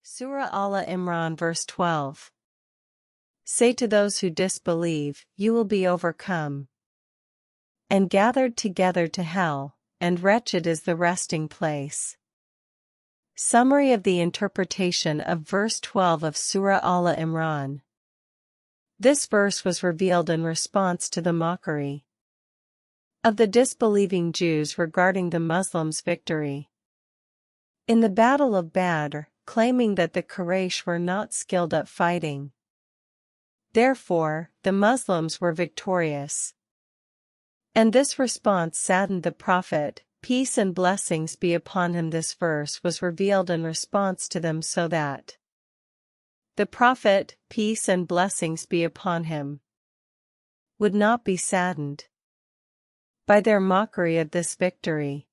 Surah Al-Imran verse 12. Say to those who disbelieve, you will be overcome and gathered together to hell, and wretched is the resting place. Summary of the interpretation of verse 12 of Surah Al-Imran. This verse was revealed in response to the mockery of the disbelieving Jews regarding the Muslims' victory in the Battle of Badr, claiming that the Quraysh were not skilled at fighting. Therefore, the Muslims were victorious. And this response saddened the Prophet, peace and blessings be upon him. This verse was revealed in response to them so that the Prophet, peace and blessings be upon him, would not be saddened by their mockery of this victory.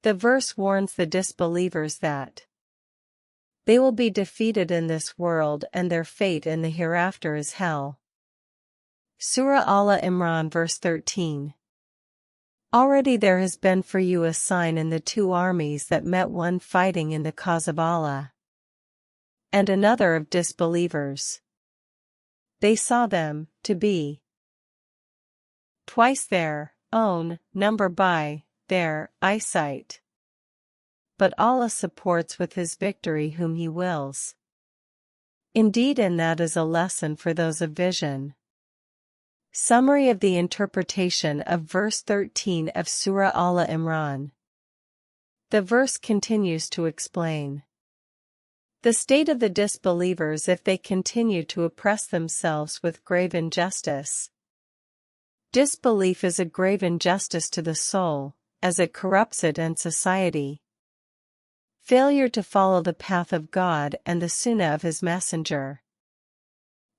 The verse warns the disbelievers that they will be defeated in this world and their fate in the hereafter is hell. Surah Al-Imran verse 13. Already there has been for you a sign in the two armies that met, one fighting in the cause of Allah and another of disbelievers. They saw them to be twice their own number by their eyesight. But Allah supports with His victory whom He wills. Indeed, and that is a lesson for those of vision. Summary of the interpretation of verse 13 of Surah Al-Imran. The verse continues to explain the state of the disbelievers if they continue to oppress themselves with grave injustice. Disbelief is a grave injustice to the soul, as it corrupts it and society. Failure to follow the path of God and the Sunnah of His Messenger,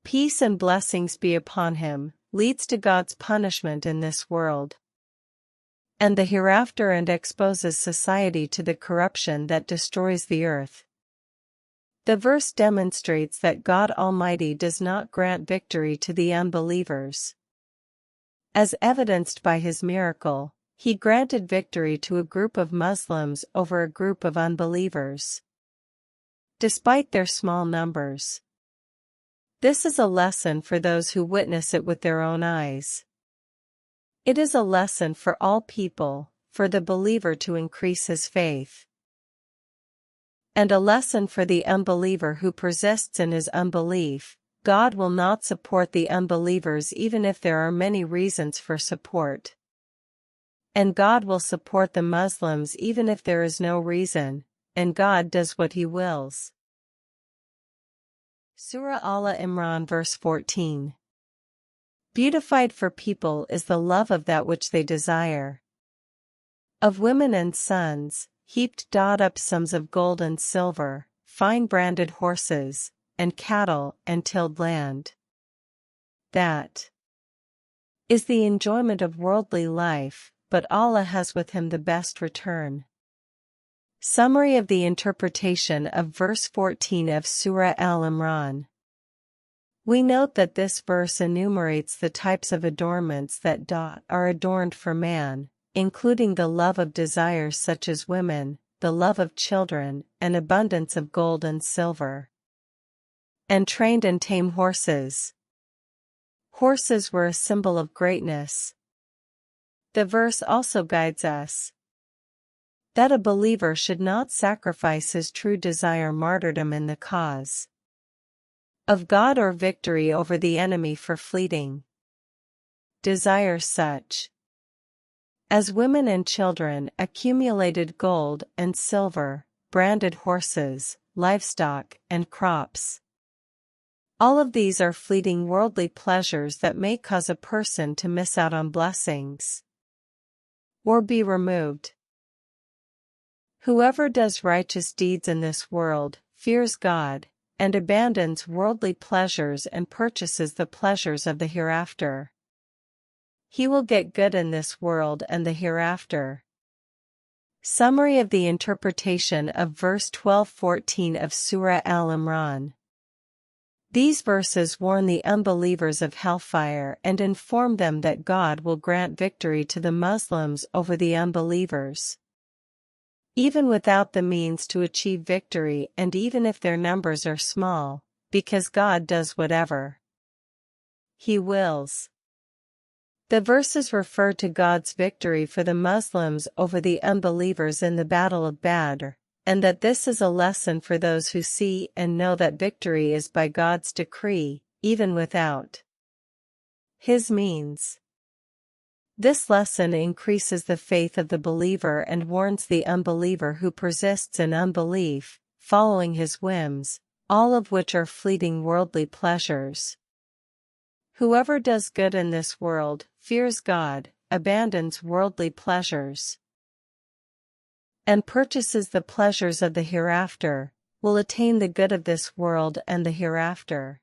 peace and blessings be upon him, leads to God's punishment in this world and the hereafter, and exposes society to the corruption that destroys the earth. The verse demonstrates that God Almighty does not grant victory to the unbelievers. As evidenced by His miracle, He granted victory to a group of Muslims over a group of unbelievers, despite their small numbers. This is a lesson for those who witness it with their own eyes. It is a lesson for all people, for the believer to increase his faith, and a lesson for the unbeliever who persists in his unbelief. God will not support the unbelievers even if there are many reasons for support. And God will support the Muslims even if there is no reason, and God does what He wills. Surah Al-Imran verse 14. Beautified for people is the love of that which they desire, of women and sons, heaped up sums of gold and silver, fine branded horses, and cattle and tilled land. That is the enjoyment of worldly life, but Allah has with Him the best return. Summary of the interpretation of verse 14 of Surah Al-Imran. We note that this verse enumerates the types of adornments that are adorned for man, including the love of desires such as women, the love of children, and abundance of gold and silver, and trained and tame horses. Horses were a symbol of greatness. The verse also guides us that a believer should not sacrifice his true desire, martyrdom in the cause of God, or victory over the enemy for fleeting desires such as women and children, accumulated gold and silver, branded horses, livestock, and crops. All of these are fleeting worldly pleasures that may cause a person to miss out on blessings or be removed. Whoever does righteous deeds in this world, fears God, and abandons worldly pleasures and purchases the pleasures of the hereafter, he will get good in this world and the hereafter. Summary of the interpretation of verse 12-14 of Surah Al-Imran. These verses warn the unbelievers of hellfire and inform them that God will grant victory to the Muslims over the unbelievers. even without the means to achieve victory and even if their numbers are small, because God does whatever He wills. The verses refer to God's victory for the Muslims over the unbelievers in the Battle of Badr, and that this is a lesson for those who see and know that victory is by God's decree, even without His means. This lesson increases the faith of the believer and warns the unbeliever who persists in unbelief, following his whims, all of which are fleeting worldly pleasures. Whoever does good in this world, fears God, abandons worldly pleasures, and purchases the pleasures of the hereafter, will attain the good of this world and the hereafter.